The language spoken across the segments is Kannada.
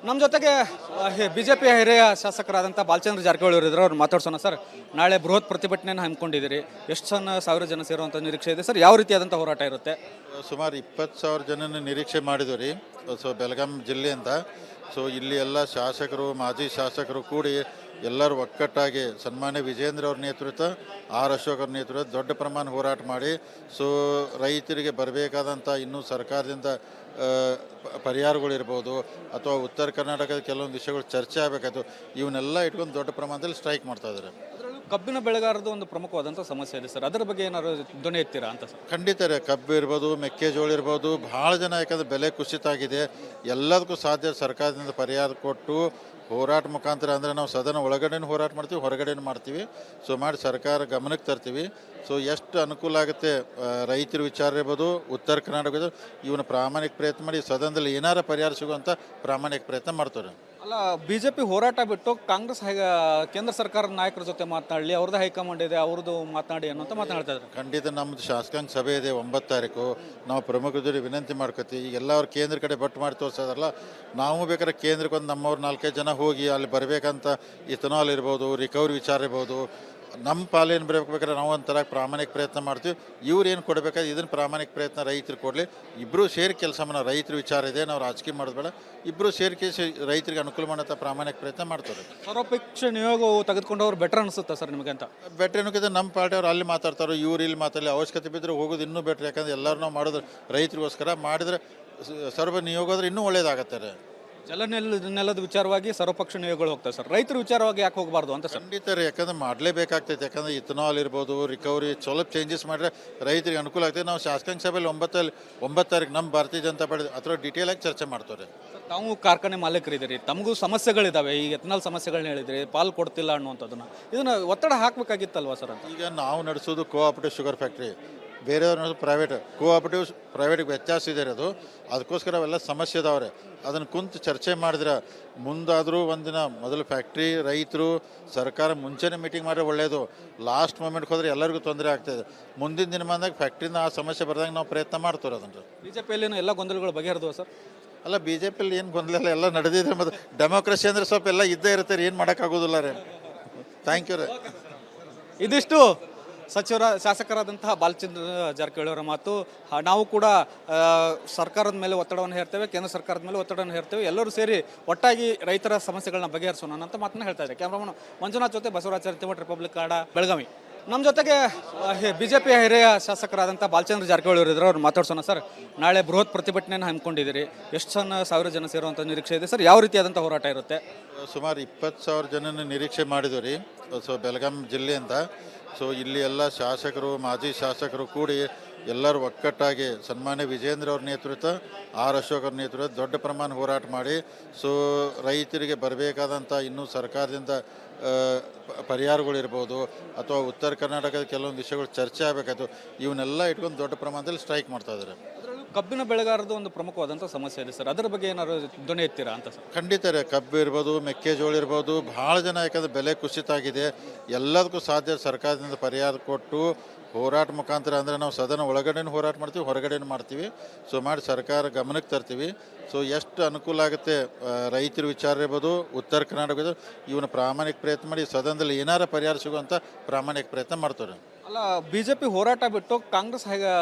ನಮ್ಮ ಜೊತೆಗೆ ಬಿಜೆಪಿಯ ಹಿರಿಯ ಶಾಸಕರಾದಂಥ ಬಾಲಚಂದ್ರ ಜಾರಕಿಹೊಳಿ ಅವರು ಇದ್ದಾರೆ. ಅವ್ರು ಮಾತಾಡ್ಸೋಣ. ಸರ್, ನಾಳೆ ಬೃಹತ್ ಪ್ರತಿಭಟನೆಯನ್ನು ಹಮ್ಮಿಕೊಂಡಿದ್ದೀರಿ. ಎಷ್ಟು ಸಾವಿರ ಜನ ಸೇರುವಂಥ ನಿರೀಕ್ಷೆ ಇದೆ ಸರ್? ಯಾವ ರೀತಿಯಾದಂಥ ಹೋರಾಟ ಇರುತ್ತೆ? ಸುಮಾರು 20,000 ಜನನ ನಿರೀಕ್ಷೆ ಮಾಡಿದ್ವಿ ರೀ. ಬೆಳಗಾಂ ಜಿಲ್ಲೆಯಿಂದ. ಇಲ್ಲಿ ಎಲ್ಲ ಶಾಸಕರು, ಮಾಜಿ ಶಾಸಕರು ಕೂಡಿ ಎಲ್ಲರೂ ಒಕ್ಕಟ್ಟಾಗಿ ಸನ್ಮಾನ್ಯ ವಿಜೇಂದ್ರ ಅವ್ರ ನೇತೃತ್ವ, ಆರ್ ಅಶೋಕ್ ಅವ್ರ ನೇತೃತ್ವ ದೊಡ್ಡ ಪ್ರಮಾಣ ಹೋರಾಟ ಮಾಡಿ ರೈತರಿಗೆ ಬರಬೇಕಾದಂಥ ಇನ್ನೂ ಸರ್ಕಾರದಿಂದ ಪರಿಹಾರಗಳಿರ್ಬೋದು ಅಥವಾ ಉತ್ತರ ಕರ್ನಾಟಕದ ಕೆಲವೊಂದು ವಿಷಯಗಳು ಚರ್ಚೆ ಆಗಬೇಕಾಯ್ತು. ಇವನ್ನೆಲ್ಲ ಇಟ್ಕೊಂಡು ದೊಡ್ಡ ಪ್ರಮಾಣದಲ್ಲಿ ಸ್ಟ್ರೈಕ್ ಮಾಡ್ತಾ ಇದ್ದಾರೆ. ಕಬ್ಬಿನ ಬೆಳೆಗಾರದ್ದು ಒಂದು ಪ್ರಮುಖವಾದಂಥ ಸಮಸ್ಯೆ ಇದೆ ಸರ್, ಅದರ ಬಗ್ಗೆ ಏನಾದ್ರು ಧ್ವನಿ ಎತ್ತೀರಾ ಅಂತ ಸರ್? ಖಂಡಿತ ರೀ. ಕಬ್ಬು ಇರ್ಬೋದು, ಮೆಕ್ಕೆಜೋಳ ಇರ್ಬೋದು, ಭಾಳ ಜನ ಯಾಕಂದರೆ ಬೆಲೆ ಕುಸಿತ ಆಗಿದೆ. ಎಲ್ಲದಕ್ಕೂ ಸಾಧ್ಯ ಸರ್ಕಾರದಿಂದ ಪರಿಹಾರ ಕೊಟ್ಟು ಹೋರಾಟ ಮುಖಾಂತರ, ಅಂದರೆ ನಾವು ಸದನ ಒಳಗಡೆನೂ ಹೋರಾಟ ಮಾಡ್ತೀವಿ, ಹೊರಗಡೆನೂ ಮಾಡ್ತೀವಿ. ಮಾಡಿ ಸರ್ಕಾರ ಗಮನಕ್ಕೆ ತರ್ತೀವಿ. ಎಷ್ಟು ಅನುಕೂಲ ಆಗುತ್ತೆ ರೈತರ ವಿಚಾರ ಇರ್ಬೋದು, ಉತ್ತರ ಕರ್ನಾಟಕದ ಇವನ್ನ ಪ್ರಾಮಾಣಿಕ ಪ್ರಯತ್ನ ಮಾಡಿ ಸದನದಲ್ಲಿ ಏನಾರ ಪರಿಹಾರ ಸಿಗುವಂಥ ಪ್ರಾಮಾಣಿಕ ಪ್ರಯತ್ನ ಮಾಡ್ತಾರೆ. ಅಲ್ಲ, ಬಿಜೆಪಿ ಹೋರಾಟ ಬಿಟ್ಟು ಕಾಂಗ್ರೆಸ್ ಕೇಂದ್ರ ಸರ್ಕಾರದ ನಾಯಕರ ಜೊತೆ ಮಾತನಾಡಲಿ, ಅವ್ರದ್ದು ಹೈಕಮಾಂಡ್ ಇದೆ, ಅವ್ರದ್ದು ಮಾತನಾಡಿ ಅನ್ನೋಂತ ಮಾತನಾಡ್ತಾ ಇದ್ದಾರೆ. ಖಂಡಿತ ನಮ್ಮದು ಶಾಸಕಾಂಗ ಸಭೆ ಇದೆ 9 ತಾರೀಕು. ನಾವು ಪ್ರಮುಖರು ವಿನಂತಿ ಮಾಡ್ಕೊತೀವಿ. ಈಗೆಲ್ಲ ಅವ್ರು ಕೇಂದ್ರ ಕಡೆ ಬಟ್ಟು ಮಾಡಿ ತೋರಿಸೋದಲ್ಲ, ನಾವು ಬೇಕಾದ್ರೆ ಕೇಂದ್ರಕ್ಕೆ ಒಂದು ನಮ್ಮವ್ರು 4-5 ಜನ ಹೋಗಿ ಅಲ್ಲಿ ಬರಬೇಕಂತ. ಇಥನಾಲ್ ಇರ್ಬೋದು, ರಿಕವರಿ ವಿಚಾರ ಇರ್ಬೋದು, ನಮ್ಮ ಪಾಲೇನು ಬರಬೇಕಾದ್ರೆ ನಾವು ಒಂಥರ ಪ್ರಾಮಾಣಿಕ ಪ್ರಯತ್ನ ಮಾಡ್ತೀವಿ. ಇವ್ರು ಏನು ಕೊಡಬೇಕಾದ್ರೆ ಇದನ್ನು ಪ್ರಾಮಾಣಿಕ ಪ್ರಯತ್ನ ರೈತರು ಕೊಡಲಿ. ಇಬ್ಬರು ಸೇರಿ ಕೆಲಸ ಮಾಡೋ. ರೈತರ ವಿಚಾರ ಇದೆ, ನಾವು ರಾಜಕೀಯ ಮಾಡೋದು ಬೇಡ. ಇಬ್ಬರು ಸೇರಿಕೆ ರೈತರಿಗೆ ಅನುಕೂಲ ಮಾಡೋಂಥ ಪ್ರಾಮಾಣಿಕ ಪ್ರಯತ್ನ ಮಾಡ್ತಾರೆ. ಸರ್ವಪಕ್ಷ ನಿಯೋಗವು ತೆಗೆದುಕೊಂಡವ್ರು ಬೆಟರ್ ಅನಿಸುತ್ತಾ ಸರ್ ನಿಮಗೆ ಅಂತ? ಬೆಟ್ರ್ ಏನಕ್ಕಿದೆ, ನಮ್ಮ ಪಾರ್ಟಿಯವ್ರು ಅಲ್ಲಿ ಮಾತಾಡ್ತಾರೋ, ಇವ್ರು ಇಲ್ಲಿ ಮಾತಾಡಲಿ. ಅವಶ್ಯಕತೆ ಬಿದ್ದರೆ ಹೋಗೋದು ಇನ್ನೂ ಬೆಟ್ರ್. ಯಾಕಂದ್ರೆ ಎಲ್ಲರೂ ನಾವು ಮಾಡೋದು ರೈತರಿಗೋಸ್ಕರ ಮಾಡಿದ್ರೆ ಸರ್ವ ನಿಯೋಗ ಆದರೆ ಇನ್ನೂ ಒಳ್ಳೇದಾಗತ್ತಾರೆ. ನೆಲದ ವಿಚಾರವಾಗಿ ಸರ್ವಪಕ್ಷ ನಿಯೋಗಗಳು ಹೋಗ್ತಾರೆ ಸರ್, ರೈತರ ವಿಚಾರವಾಗಿ ಯಾಕೆ ಹೋಗಬಾರ್ದು ಅಂತ ಸರ್? ಖಂಡಿತ ರೀ. ಯಾಕಂದ್ರೆ ಮಾಡಲೇಬೇಕಾಗ್ತೈತೆ. ಯಾಕಂದ್ರೆ ಇಥನಾಲ್ ಇರ್ಬೋದು, ರಿಕವರಿ ಸ್ವಲ್ಪ ಚೇಂಜಸ್ ಮಾಡಿದ್ರೆ ರೈತರಿಗೆ ಅನುಕೂಲ ಆಗ್ತದೆ. ನಾವು ಶಾಸಕಾಂಗ ಸಭೆಯಲ್ಲಿ 9 ತಾರೀಕು ನಮ್ಮ ಭಾರತೀಯ ಜನತಾ ಪಾರ್ಟಿ ಅಥವಾ ಡೀಟೇಲ್ ಆಗಿ ಚರ್ಚೆ ಮಾಡ್ತಾರೆ. ತಾವು ಕಾರ್ಖಾನೆ ಮಾಲೀಕರಿದ್ದೀರಿ, ತಮಗೂ ಸಮಸ್ಯೆಗಳಿದ್ದಾವೆ. ಈಗ ಎಥನಾಲ್ ಸಮಸ್ಯೆಗಳನ್ನ ಹೇಳಿದ್ರಿ, ಪಾಲ್ ಕೊಡ್ತಿಲ್ಲ ಅನ್ನುವಂಥದ್ದನ್ನ, ಇದನ್ನ ಒತ್ತಡ ಹಾಕಬೇಕಾಗಿತ್ತಲ್ವಾ ಸರ್ ಅಂತ? ಈಗ ನಾವು ನಡೆಸೋದು ಕೋಆಪರೇಟಿವ್ ಶುಗರ್ ಫ್ಯಾಕ್ಟ್ರಿ, ಬೇರೆಯವ್ರು ಪ್ರೈವೇಟ್. ಕೋಆಪರೇಟಿವ್ ಪ್ರೈವೇಟ್ಗೆ ವ್ಯತ್ಯಾಸ ಇದೆ ಅದು. ಅದಕ್ಕೋಸ್ಕರ ಅವೆಲ್ಲ ಸಮಸ್ಯೆ ಇದಾವ್ರೆ. ಅದನ್ನು ಕುಂತು ಚರ್ಚೆ ಮಾಡಿದ್ರೆ ಮುಂದಾದರೂ ಒಂದಿನ ಮೊದಲು ಫ್ಯಾಕ್ಟ್ರಿ ರೈತರು ಸರ್ಕಾರ ಮುಂಚೆನೇ ಮೀಟಿಂಗ್ ಮಾಡಿದ್ರೆ ಒಳ್ಳೆಯದು. ಲಾಸ್ಟ್ ಮೂಮೆಂಟ್ಗೆ ಹೋದರೆ ಎಲ್ಲರಿಗೂ ತೊಂದರೆ ಆಗ್ತಾಯಿದೆ. ಮುಂದಿನ ದಿನಮಾನದಾಗ ಫ್ಯಾಕ್ಟ್ರಿನ ಆ ಸಮಸ್ಯೆ ಬರ್ದಂಗೆ ನಾವು ಪ್ರಯತ್ನ ಮಾಡ್ತೀವಿ. ಅದನ್ನು ಬಿಜೆಪಿಯಲ್ಲಿ ಎಲ್ಲ ಗೊಂದಲಗಳು ಬಗೆಹರಿದವ ಸರ್? ಅಲ್ಲ, ಬಿ ಜೆ ಪಿಯಲ್ಲಿ ಏನು ಗೊಂದಲ ಎಲ್ಲ ನಡೆದಿದೆ. ಮತ್ತು ಡೆಮೋಕ್ರಸಿ ಅಂದರೆ ಸ್ವಲ್ಪ ಎಲ್ಲ ಇದ್ದೇ ಇರುತ್ತೆ ರೀ, ಏನು ಮಾಡೋಕ್ಕಾಗೋದಿಲ್ಲ ರೀ. ಥ್ಯಾಂಕ್ ಯು ರೀ. ಇದಿಷ್ಟು ಶಾಸಕರಾದಂತಹ ಬಾಲಚಂದ್ರ ಜಾರಕಿಹೊಳಿ ಅವರ ಮಾತು. ನಾವು ಕೂಡ ಸರ್ಕಾರದ ಮೇಲೆ ಒತ್ತಡವನ್ನು ಹೇರ್ತೇವೆ, ಕೇಂದ್ರ ಸರ್ಕಾರದ ಮೇಲೆ ಒತ್ತಡವನ್ನು ಹೇರ್ತೇವೆ. ಎಲ್ಲರೂ ಸೇರಿ ಒಟ್ಟಾಗಿ ರೈತರ ಸಮಸ್ಯೆಗಳನ್ನ ಬಗೆಹರಿಸೋಣ ಅಂತ ಮಾತನ್ನ ಹೇಳ್ತಾ ಇದ್ದಾರೆ. ಕ್ಯಾಮ್ರಾಮನ್ ಮಂಜುನಾಥ್ ಜೊತೆ ಬಸವರಾಜ ತಿಮ್ಮಟ್, ರಿಪಬ್ಲಿಕ್ ಕನ್ನಡ, ಬೆಳಗಾವಿ. ನಮ್ಮ ಜೊತೆಗೆ ಬಿಜೆಪಿಯ ಹಿರಿಯ ಶಾಸಕರಾದಂಥ ಬಾಲಚಂದ್ರ ಜಾರಕಿಹೊಳಿ ಅವರು ಇದ್ದಾರೆ. ಅವ್ರು ಮಾತಾಡ್ಸೋಣ. ಸರ್, ನಾಳೆ ಬೃಹತ್ ಪ್ರತಿಭಟನೆಯನ್ನು ಹಮ್ಮಿಕೊಂಡಿದ್ದೀರಿ. ಎಷ್ಟು ಸಾವಿರ ಜನ ಸೇರುವಂಥ ನಿರೀಕ್ಷೆ ಇದೆ ಸರ್? ಯಾವ ರೀತಿಯಾದಂಥ ಹೋರಾಟ ಇರುತ್ತೆ? ಸುಮಾರು 20,000 ಜನನ ನಿರೀಕ್ಷೆ ಮಾಡಿದ್ವಿ ರೀ. ಬೆಳಗಾಂ ಜಿಲ್ಲೆಯಿಂದ. ಇಲ್ಲಿ ಎಲ್ಲ ಶಾಸಕರು, ಮಾಜಿ ಶಾಸಕರು ಕೂಡಿ ಎಲ್ಲರೂ ಒಕ್ಕಟ್ಟಾಗಿ ಸನ್ಮಾನ್ಯ ವಿಜೇಂದ್ರ ಅವ್ರ ನೇತೃತ್ವ, ಆರ್ ಅಶೋಕ್ ಅವ್ರ ನೇತೃತ್ವ ದೊಡ್ಡ ಪ್ರಮಾಣ ಹೋರಾಟ ಮಾಡಿ ರೈತರಿಗೆ ಬರಬೇಕಾದಂಥ ಇನ್ನೂ ಸರ್ಕಾರದಿಂದ ಪರಿಹಾರಗಳಿರ್ಬೋದು ಅಥವಾ ಉತ್ತರ ಕರ್ನಾಟಕದ ಕೆಲವೊಂದು ವಿಷಯಗಳು ಚರ್ಚೆ ಆಗಬೇಕಾಯ್ತು. ಇವನ್ನೆಲ್ಲ ಇಟ್ಕೊಂಡು ದೊಡ್ಡ ಪ್ರಮಾಣದಲ್ಲಿ ಸ್ಟ್ರೈಕ್ ಮಾಡ್ತಾ ಇದ್ದಾರೆ. ಕಬ್ಬಿನ ಬೆಳೆಗಾರದ್ದು ಒಂದು ಪ್ರಮುಖವಾದಂಥ ಸಮಸ್ಯೆ ಇದೆ ಸರ್, ಅದರ ಬಗ್ಗೆ ಏನಾದ್ರು ಧ್ವನಿ ಎತ್ತೀರಾ ಅಂತ ಸರ್? ಖಂಡಿತ ರೀ. ಕಬ್ಬು ಇರ್ಬೋದು, ಮೆಕ್ಕೆಜೋಳ ಇರ್ಬೋದು, ಭಾಳ ಜನ ಯಾಕಂದರೆ ಬೆಲೆ ಕುಸಿತ ಆಗಿದೆ. ಎಲ್ಲದಕ್ಕೂ ಸಾಧ್ಯ ಸರ್ಕಾರದಿಂದ ಪರಿಹಾರ ಕೊಟ್ಟು ಹೋರಾಟ ಮುಖಾಂತರ, ಅಂದರೆ ನಾವು ಸದನ ಒಳಗಡೆನೂ ಹೋರಾಟ ಮಾಡ್ತೀವಿ, ಹೊರಗಡೆನೂ ಮಾಡ್ತೀವಿ. ಮಾಡಿ ಸರ್ಕಾರ ಗಮನಕ್ಕೆ ತರ್ತೀವಿ. ಎಷ್ಟು ಅನುಕೂಲ ಆಗುತ್ತೆ ರೈತರ ವಿಚಾರ ಇರ್ಬೋದು, ಉತ್ತರ ಕರ್ನಾಟಕದ ಇವನ್ನ ಪ್ರಾಮಾಣಿಕ ಪ್ರಯತ್ನ ಮಾಡಿ ಸದನದಲ್ಲಿ ಏನಾರ ಪರಿಹಾರ ಸಿಗುವಂಥ ಪ್ರಾಮಾಣಿಕ ಪ್ರಯತ್ನ ಮಾಡ್ತಾರೆ. ಅಲ್ಲ, ಬಿಜೆಪಿ ಹೋರಾಟ ಬಿಟ್ಟು ಕಾಂಗ್ರೆಸ್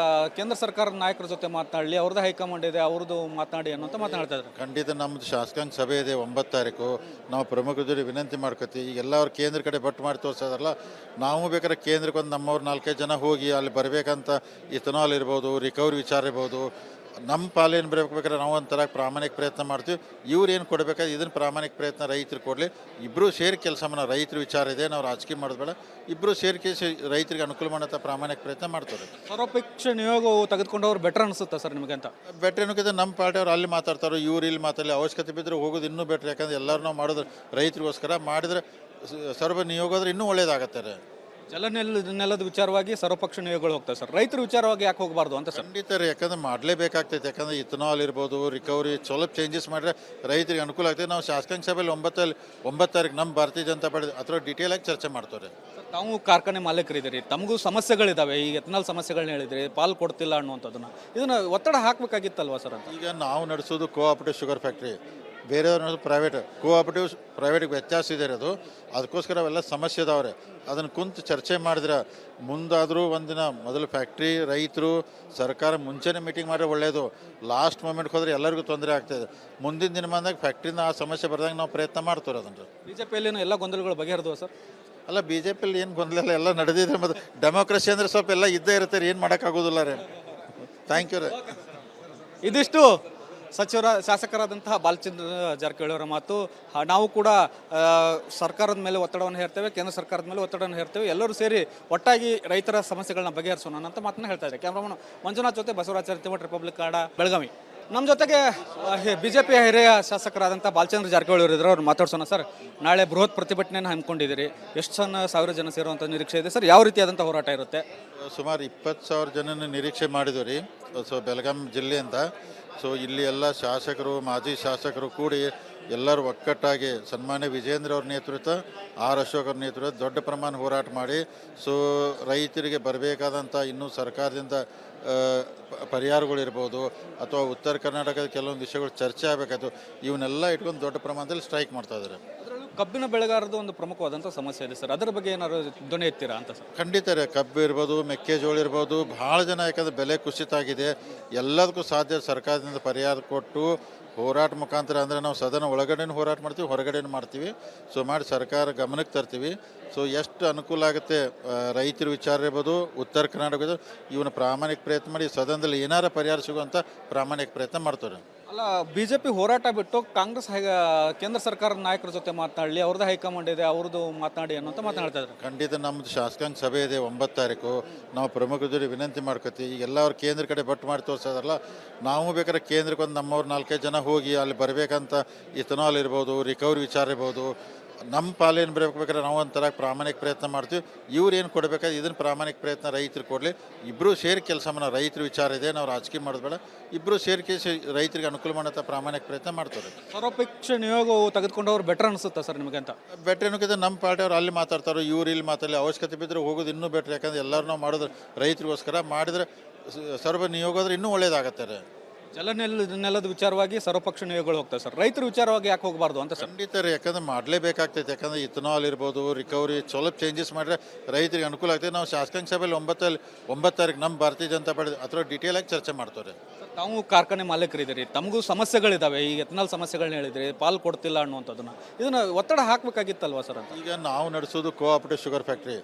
ಕೇಂದ್ರ ಸರ್ಕಾರದ ನಾಯಕರ ಜೊತೆ ಮಾತನಾಡಲಿ, ಅವ್ರದ್ದು ಹೈಕಮಾಂಡ್ ಇದೆ, ಅವ್ರದ್ದು ಮಾತನಾಡಿ ಅನ್ನೋಂತ ಮಾತನಾಡ್ತಾ ಇದ್ದಾರೆ. ಖಂಡಿತ ನಮ್ಮದು ಶಾಸಕಾಂಗ ಸಭೆ ಇದೆ 9 ತಾರೀಕು. ನಾವು ಪ್ರಮುಖರು ವಿನಂತಿ ಮಾಡ್ಕೊತೀವಿ. ಈಗೆಲ್ಲ ಅವ್ರು ಕೇಂದ್ರ ಕಡೆ ಬಟ್ಟು ಮಾಡಿ ತೋರಿಸೋದಲ್ಲ, ನಾವು ಬೇಕಾದ್ರೆ ಕೇಂದ್ರಕ್ಕೆ ಒಂದು ನಮ್ಮವ್ರು 4-5 ಜನ ಹೋಗಿ ಅಲ್ಲಿ ಬರಬೇಕಂತ. ಇಥನಾಲ್ ಇರ್ಬೋದು, ರಿಕವರಿ ವಿಚಾರ ಇರ್ಬೋದು, ನಮ್ಮ ಪಾಲೇನು ಬರಬೇಕಾದ್ರೆ ನಾವು ಒಂಥರ ಪ್ರಾಮಾಣಿಕ ಪ್ರಯತ್ನ ಮಾಡ್ತೀವಿ. ಇವ್ರು ಏನು ಕೊಡಬೇಕಾದ್ರೆ ಇದನ್ನು ಪ್ರಾಮಾಣಿಕ ಪ್ರಯತ್ನ ರೈತರು ಕೊಡಲಿ. ಇಬ್ಬರು ಸೇರಿ ಕೆಲಸ ಮಾಡೋ. ರೈತರ ವಿಚಾರ ಇದೆ, ನಾವು ರಾಜಕೀಯ ಮಾಡೋದು ಬೇಡ. ಇಬ್ಬರು ಸೇರಿಕೆ ರೈತರಿಗೆ ಅನುಕೂಲ ಮಾಡೋಂಥ ಪ್ರಾಮಾಣಿಕ ಪ್ರಯತ್ನ ಮಾಡ್ತಾರೆ. ಸರ್ವಪಕ್ಷ ನಿಯೋಗವು ತೆಗೆದುಕೊಂಡವ್ರು ಬೆಟರ್ ಅನಿಸುತ್ತಾ ಸರ್ ನಿಮಗೆ ಅಂತ? ಬೆಟ್ರ್ ಏನಕ್ಕಿದೆ, ನಮ್ಮ ಪಾರ್ಟಿಯವ್ರು ಅಲ್ಲಿ ಮಾತಾಡ್ತಾರೋ, ಇವ್ರು ಇಲ್ಲಿ ಮಾತಾಡಲಿ. ಅವಶ್ಯಕತೆ ಬಿದ್ದರೆ ಹೋಗೋದು ಇನ್ನೂ ಬೆಟ್ರ್. ಯಾಕಂದ್ರೆ ಎಲ್ಲರೂ ನಾವು ಮಾಡೋದು ರೈತರಿಗೋಸ್ಕರ ಮಾಡಿದ್ರೆ ಸರ್ವ ನಿಯೋಗ ಆದರೆ ಇನ್ನೂ ಒಳ್ಳೇದಾಗತ್ತಾರೆ. ನೆಲದ ವಿಚಾರವಾಗಿ ಸರ್ವಪಕ್ಷ ನಿಯೋಗಗಳು ಹೋಗ್ತಾರೆ ಸರ್, ರೈತರ ವಿಚಾರವಾಗಿ ಯಾಕೆ ಹೋಗಬಾರ್ದು ಅಂತ ಸರ್? ಖಂಡಿತ ರೀ. ಯಾಕಂದ್ರೆ ಮಾಡಲೇಬೇಕಾಗ್ತೈತೆ. ಯಾಕಂದ್ರೆ ಇಥನಾಲ್ ಇರ್ಬೋದು, ರಿಕವರಿ ಸ್ವಲ್ಪ ಚೇಂಜಸ್ ಮಾಡಿದ್ರೆ ರೈತರಿಗೆ ಅನುಕೂಲ ಆಗ್ತದೆ. ನಾವು ಶಾಸಕಾಂಗ ಸಭೆಯಲ್ಲಿ 9 ತಾರೀಕು ನಮ್ಮ ಭಾರತೀಯ ಜನತಾ ಪಾರ್ಟಿ ಅಥವಾ ಡೀಟೇಲ್ ಆಗಿ ಚರ್ಚೆ ಮಾಡ್ತಾರೆ. ತಾವು ಕಾರ್ಖಾನೆ ಮಾಲೀಕರಿದ್ದೀರಿ, ತಮಗೂ ಸಮಸ್ಯೆಗಳಿದ್ದಾವೆ. ಈಗ ಎಥನಾಲ್ ಸಮಸ್ಯೆಗಳನ್ನ ಹೇಳಿದ್ರಿ, ಪಾಲ್ ಕೊಡ್ತಿಲ್ಲ ಅನ್ನುವಂಥದ್ದನ್ನ, ಇದನ್ನ ಒತ್ತಡ ಹಾಕಬೇಕಾಗಿತ್ತಲ್ವಾ ಸರ್ ಅಂತ? ಈಗ ನಾವು ನಡೆಸೋದು ಕೋಆಪರೇಟಿವ್ ಶುಗರ್ ಫ್ಯಾಕ್ಟ್ರಿ, ಬೇರೆಯವ್ರನ್ನ ಪ್ರೈವೇಟ್ ಕೋಆಪರೇಟಿವ್ಸ್ ಪ್ರೈವೇಟ್ಗೆ ವ್ಯತ್ಯಾಸ ಇದೆ ಅದು. ಅದಕ್ಕೋಸ್ಕರ ಅವೆಲ್ಲ ಸಮಸ್ಯೆ ಇದಾವ್ರೆ. ಅದನ್ನು ಕುಂತು ಚರ್ಚೆ ಮಾಡಿದ್ರೆ ಮುಂದಾದರೂ ಒಂದಿನ ಮೊದಲು ಫ್ಯಾಕ್ಟ್ರಿ ರೈತರು ಸರ್ಕಾರ ಮುಂಚೆನೇ ಮೀಟಿಂಗ್ ಮಾಡಿದ್ರೆ ಒಳ್ಳೆಯದು. ಲಾಸ್ಟ್ ಮೂಮೆಂಟ್ಗೆ ಹೋದರೆ ಎಲ್ಲರಿಗೂ ತೊಂದರೆ ಆಗ್ತಾಯಿದೆ. ಮುಂದಿನ ದಿನಮಾನದಾಗ ಫ್ಯಾಕ್ಟ್ರಿನ ಆ ಸಮಸ್ಯೆ ಬರ್ದಂಗೆ ನಾವು ಪ್ರಯತ್ನ ಮಾಡ್ತೀವಿ ಅದನ್ನು. ಬಿಜೆಪಿಯಲ್ಲಿನ ಎಲ್ಲ ಗೊಂದಲಗಳು ಬಗೆಹರಿದ್ವು ಸರ್. ಅಲ್ಲ, ಬಿ ಜೆ ಪಿಯಲ್ಲಿ ಏನು ಗೊಂದಲ ಇಲ್ಲ, ಎಲ್ಲ ನಡೆದಿದೆ. ಮತ್ತು ಡೆಮೋಕ್ರಸಿ ಅಂದರೆ ಸ್ವಲ್ಪ ಎಲ್ಲ ಇದ್ದೇ ಇರುತ್ತೆ ರೀ, ಏನು ಮಾಡೋಕ್ಕಾಗೋದಿಲ್ಲ ರೀ. ಥ್ಯಾಂಕ್ ಯು ರೀ. ಇದಿಷ್ಟು ಶಾಸಕರಾದಂತಹ ಬಾಲಚಂದ್ರ ಜಾರಕಿಹೊಳಿ ಅವರ ಮಾತು. ನಾವು ಕೂಡ ಸರ್ಕಾರದ ಮೇಲೆ ಒತ್ತಡವನ್ನು ಹೇರ್ತೇವೆ, ಕೇಂದ್ರ ಸರ್ಕಾರದ ಮೇಲೆ ಒತ್ತಡವನ್ನು ಹೇರ್ತೇವೆ, ಎಲ್ಲರೂ ಸೇರಿ ಒಟ್ಟಾಗಿ ರೈತರ ಸಮಸ್ಯೆಗಳನ್ನ ಬಗೆಹರಿಸೋಣ ಅಂತ ಮಾತನ್ನ ಹೇಳ್ತಾ ಇದ್ದಾರೆ. ಕ್ಯಾಮ್ರಾಮನ್ ಮಂಜುನಾಥ್ ಜೊತೆ ಬಸವರಾಜ ತಿಮ್ಮಟ್, ರಿಪಬ್ಲಿಕ್ ಕನ್ನಡ, ಬೆಳಗಾವಿ. ನಮ್ಮ ಜೊತೆಗೆ ಬಿಜೆಪಿಯ ಹಿರಿಯ ಶಾಸಕರಾದಂಥ ಬಾಲಚಂದ್ರ ಜಾರಕಿಹೊಳಿ ಅವರು ಇದ್ದಾರೆ. ಅವ್ರು ಮಾತಾಡ್ಸೋಣ. ಸರ್, ನಾಳೆ ಬೃಹತ್ ಪ್ರತಿಭಟನೆಯನ್ನು ಹಮ್ಮಿಕೊಂಡಿದ್ದೀರಿ. ಎಷ್ಟು ಸಾವಿರ ಜನ ಸೇರುವಂಥ ನಿರೀಕ್ಷೆ ಇದೆ ಸರ್? ಯಾವ ರೀತಿಯಾದಂಥ ಹೋರಾಟ ಇರುತ್ತೆ? ಸುಮಾರು 20,000 ಜನನ ನಿರೀಕ್ಷೆ ಮಾಡಿದ್ವಿ ರೀ. ಸೊ ಬೆಳಗಾಂ ಜಿಲ್ಲೆಯಿಂದ. ಸೊ ಇಲ್ಲಿ ಎಲ್ಲ ಶಾಸಕರು, ಮಾಜಿ ಶಾಸಕರು ಕೂಡಿ ಎಲ್ಲರೂ ಒಕ್ಕಟ್ಟಾಗಿ ಸನ್ಮಾನ್ಯ ವಿಜೇಂದ್ರ ಅವ್ರ ನೇತೃತ್ವ, ಆರ್ ಅಶೋಕ್ ಅವ್ರ ನೇತೃತ್ವ ದೊಡ್ಡ ಪ್ರಮಾಣ ಹೋರಾಟ ಮಾಡಿ ಸೊ ರೈತರಿಗೆ ಬರಬೇಕಾದಂಥ ಇನ್ನೂ ಸರ್ಕಾರದಿಂದ ಪರಿಹಾರಗಳಿರ್ಬೋದು ಅಥವಾ ಉತ್ತರ ಕರ್ನಾಟಕದ ಕೆಲವೊಂದು ವಿಷಯಗಳು ಚರ್ಚೆ ಆಗಬೇಕಾಯ್ತು. ಇವನ್ನೆಲ್ಲ ಇಟ್ಕೊಂಡು ದೊಡ್ಡ ಪ್ರಮಾಣದಲ್ಲಿ ಸ್ಟ್ರೈಕ್ ಮಾಡ್ತಾ ಇದ್ದಾರೆ. ಅದರಲ್ಲೂ ಕಬ್ಬಿನ ಬೆಳೆಗಾರದ್ದು ಒಂದು ಪ್ರಮುಖವಾದಂಥ ಸಮಸ್ಯೆ ಇದೆ ಸರ್. ಅದರ ಬಗ್ಗೆ ಏನಾದ್ರು ಧ್ವನಿ ಎತ್ತೀರಾ ಅಂತ ಸರ್? ಖಂಡಿತ ರೀ. ಕಬ್ಬು ಇರ್ಬೋದು, ಮೆಕ್ಕೆಜೋಳ ಇರ್ಬೋದು, ಭಾಳ ಜನ ಯಾಕಂದರೆ ಬೆಲೆ ಕುಸಿತ ಆಗಿದೆ. ಎಲ್ಲದಕ್ಕೂ ಸಾಧ್ಯ ಸರ್ಕಾರದಿಂದ ಪರಿಹಾರ ಕೊಟ್ಟು ಹೋರಾಟ ಮುಖಾಂತರ, ಅಂದರೆ ನಾವು ಸದನ ಒಳಗಡೆನೂ ಹೋರಾಟ ಮಾಡ್ತೀವಿ, ಹೊರಗಡೆನೂ ಮಾಡ್ತೀವಿ. ಸೊ ಮಾಡಿ ಸರ್ಕಾರ ಗಮನಕ್ಕೆ ತರ್ತೀವಿ. ಸೊ ಎಷ್ಟು ಅನುಕೂಲ ಆಗುತ್ತೆ ರೈತರ ವಿಚಾರ ಇರ್ಬೋದು, ಉತ್ತರ ಕರ್ನಾಟಕದ ಇವನ್ನ ಪ್ರಾಮಾಣಿಕ ಪ್ರಯತ್ನ ಮಾಡಿ ಸದನದಲ್ಲಿ ಏನಾರ ಪರಿಹಾರ ಸಿಗುವಂಥ ಪ್ರಾಮಾಣಿಕ ಪ್ರಯತ್ನ ಮಾಡ್ತಾರೆ. ಅಲ್ಲ, ಬಿಜೆಪಿ ಹೋರಾಟ ಬಿಟ್ಟು ಕಾಂಗ್ರೆಸ್ ಕೇಂದ್ರ ಸರ್ಕಾರದ ನಾಯಕರ ಜೊತೆ ಮಾತನಾಡಲಿ, ಅವ್ರದ್ದು ಹೈಕಮಾಂಡ್ ಇದೆ, ಅವ್ರದ್ದು ಮಾತನಾಡಿ ಅನ್ನೋಂತ ಮಾತನಾಡ್ತಾ ಇದ್ದಾರೆ. ಖಂಡಿತ ನಮ್ಮದು ಶಾಸಕಾಂಗ ಸಭೆ ಇದೆ 9 ತಾರೀಕು. ನಾವು ಪ್ರಮುಖರ ಜೊತೆ ವಿನಂತಿ ಮಾಡ್ಕೊತೀವಿ. ಈಗೆಲ್ಲ ಅವ್ರು ಕೇಂದ್ರ ಕಡೆ ಬಟ್ಟು ಮಾಡಿ ತೋರಿಸೋದಲ್ಲ, ನಾವು ಬೇಕಾದ್ರೆ ಕೇಂದ್ರಕ್ಕೆ ಒಂದು ನಮ್ಮವ್ರು 4-5 ಜನ ಹೋಗಿ ಅಲ್ಲಿ ಬರಬೇಕಂತ. ಇಥನಾಲ್ ಇರ್ಬೋದು, ರಿಕವರಿ ವಿಚಾರ ಇರ್ಬೋದು, ನಮ್ಮ ಪಾಲೇನು ಬರಬೇಕಾದ್ರೆ ನಾವು ಒಂಥರ ಪ್ರಾಮಾಣಿಕ ಪ್ರಯತ್ನ ಮಾಡ್ತೀವಿ. ಇವ್ರು ಏನು ಕೊಡಬೇಕಾದ್ರೆ ಇದನ್ನು ಪ್ರಾಮಾಣಿಕ ಪ್ರಯತ್ನ ರೈತರು ಕೊಡಲಿ. ಇಬ್ಬರು ಸೇರಿ ಕೆಲಸ ಮಾಡೋ. ರೈತರ ವಿಚಾರ ಇದೆ, ನಾವು ರಾಜಕೀಯ ಮಾಡೋದು ಬೇಡ. ಇಬ್ಬರು ಸೇರಿ ರೈತರಿಗೆ ಅನುಕೂಲ ಮಾಡೋಂಥ ಪ್ರಾಮಾಣಿಕ ಪ್ರಯತ್ನ ಮಾಡ್ತಾರೆ. ಸರ್ವಪಕ್ಷ ನಿಯೋಗವು ತೆಗೆದುಕೊಂಡವ್ರು ಬೆಟರ್ ಅನಿಸುತ್ತಾ ಸರ್ ನಿಮಗೆ ಅಂತ? ಬೆಟ್ರ್ ಏನಕ್ಕಿಂತ ನಮ್ಮ ಪಾರ್ಟಿಯವ್ರು ಅಲ್ಲಿ ಮಾತಾಡ್ತಾರೋ, ಇವ್ರು ಇಲ್ಲಿ ಮಾತಾಡಲಿ. ಅವಶ್ಯಕತೆ ಬಿದ್ದರೆ ಹೋಗೋದು ಇನ್ನೂ ಬೆಟ್ರ್. ಯಾಕಂದರೆ ಎಲ್ಲರೂ ನಾವು ಮಾಡೋದು ರೈತರಿಗೋಸ್ಕರ ಮಾಡಿದ್ರೆ ಸರ್ವ ನಿಯೋಗ ಆದರೆ ಇನ್ನೂ ಒಳ್ಳೇದಾಗತ್ತೆ. ನೆಲದ ವಿಚಾರವಾಗಿ ಸರ್ವಪಕ್ಷ ನಿಯೋಗಗಳು ಹೋಗ್ತಾರೆ ಸರ್. ರೈತರ ವಿಚಾರವಾಗಿ ಯಾಕೆ ಹೋಗಬಾರ್ದು ಅಂತ ಸರ್? ಖಂಡಿತ ರೀ. ಯಾಕಂದ್ರೆ ಮಾಡಲೇಬೇಕಾಗ್ತೈತೆ. ಯಾಕಂದರೆ ಇಥನಾಲ್ ಇರ್ಬೋದು, ರಿಕವರಿ ಸ್ವಲ್ಪ ಚೇಂಜಸ್ ಮಾಡಿದ್ರೆ ರೈತರಿಗೆ ಅನುಕೂಲ ಆಗ್ತದೆ. ನಾವು ಶಾಸಕಾಂಗ ಸಭೆಯಲ್ಲಿ 9 ತಾರೀಕು ನಮ್ಮ ಭಾರತೀಯ ಜನತಾ ಪಾರ್ಟಿ ಅಥವಾ ಡೀಟೇಲ್ ಆಗಿ ಚರ್ಚೆ ಮಾಡ್ತಾರೆ. ತಾವು ಕಾರ್ಖಾನೆ ಮಾಲೀಕರಿದ್ದೀರಿ, ತಮಗೂ ಸಮಸ್ಯೆಗಳಿದ್ದಾವೆ. ಈಗ ಎಥನಾಲ್ ಸಮಸ್ಯೆಗಳನ್ನ ಹೇಳಿದ್ರಿ, ಪಾಲ್ ಕೊಡ್ತಿಲ್ಲ ಅನ್ನುವಂಥದ್ದನ್ನ, ಇದನ್ನು ಒತ್ತಡ ಹಾಕಬೇಕಾಗಿತ್ತಲ್ವಾ ಸರ್ ಅಂತ? ಈಗ ನಾವು ನಡೆಸೋದು ಕೋಆಪರೇಟಿವ್ ಶುಗರ್ ಫ್ಯಾಕ್ಟ್ರಿ,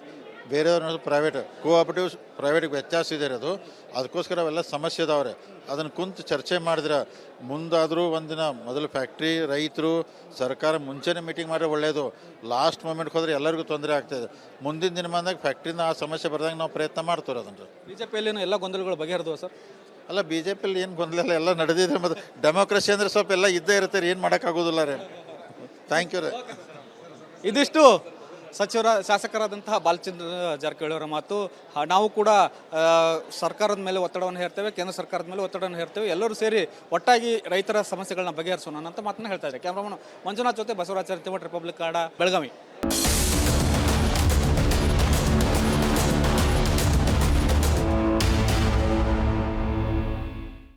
ಬೇರೆಯವ್ರನ್ನ ಪ್ರೈವೇಟ್ ಕೋಆಪರೇಟಿವ್ಸ್ ಪ್ರೈವೇಟ್ಗೆ ವ್ಯತ್ಯಾಸ ಇದೆ ಅದು. ಅದಕ್ಕೋಸ್ಕರ ಅವೆಲ್ಲ ಸಮಸ್ಯೆ ಇದಾವ್ರೆ. ಅದನ್ನು ಕುಂತು ಚರ್ಚೆ ಮಾಡಿದ್ರೆ ಮುಂದಾದರೂ ಒಂದಿನ ಮೊದಲು ಫ್ಯಾಕ್ಟ್ರಿ ರೈತರು ಸರ್ಕಾರ ಮುಂಚೆನೇ ಮೀಟಿಂಗ್ ಮಾಡಿದ್ರೆ ಒಳ್ಳೆಯದು. ಲಾಸ್ಟ್ ಮೂಮೆಂಟ್ಗೆ ಹೋದರೆ ಎಲ್ಲರಿಗೂ ತೊಂದರೆ ಆಗ್ತಾಯಿದೆ. ಮುಂದಿನ ದಿನಮಾನದಾಗ ಫ್ಯಾಕ್ಟ್ರಿನ ಆ ಸಮಸ್ಯೆ ಬರ್ದಂಗೆ ನಾವು ಪ್ರಯತ್ನ ಮಾಡ್ತೀವಿ ಅದನ್ನು. ಬಿಜೆಪಿಯಲ್ಲಿನ ಎಲ್ಲ ಗೊಂದಲಗಳು ಬಗೆಹರಿದ್ವು ಸರ್? ಅಲ್ಲ, ಬಿ ಜೆ ಪಿಯಲ್ಲಿ ಏನು ಗೊಂದಲ ಇಲ್ಲ, ಎಲ್ಲ ನಡೆದಿದೆ. ಮತ್ತು ಡೆಮೋಕ್ರಸಿ ಅಂದರೆ ಸ್ವಲ್ಪ ಎಲ್ಲ ಇದ್ದೇ ಇರುತ್ತೆ ರೀ, ಏನು ಮಾಡೋಕ್ಕಾಗೋದಿಲ್ಲ ರೀ. ಥ್ಯಾಂಕ್ ಯು ರೀ. ಇದಿಷ್ಟು ಶಾಸಕರಾದಂತಹ ಬಾಲಚಂದ್ರ ಜಾರಕಿಹೊಳಿ ಅವರ ಮಾತು. ನಾವು ಕೂಡ ಸರ್ಕಾರದ ಮೇಲೆ ಒತ್ತಡವನ್ನು ಹೇರ್ತೇವೆ, ಕೇಂದ್ರ ಸರ್ಕಾರದ ಮೇಲೆ ಒತ್ತಡವನ್ನು ಹೇರ್ತೇವೆ, ಎಲ್ಲರೂ ಸೇರಿ ಒಟ್ಟಾಗಿ ರೈತರ ಸಮಸ್ಯೆಗಳನ್ನ ಬಗೆಹರಿಸೋಣ ಅಂತ ಮಾತನ್ನ ಹೇಳ್ತಾ ಇದ್ದಾರೆ. ಕ್ಯಾಮ್ರಾಮನ್ ಮಂಜುನಾಥ್ ಜೊತೆ ಬಸವರಾಜ ತಿಮ್ಮಟ್, ರಿಪಬ್ಲಿಕ್ ಕನ್ನಡ, ಬೆಳಗಾವಿ.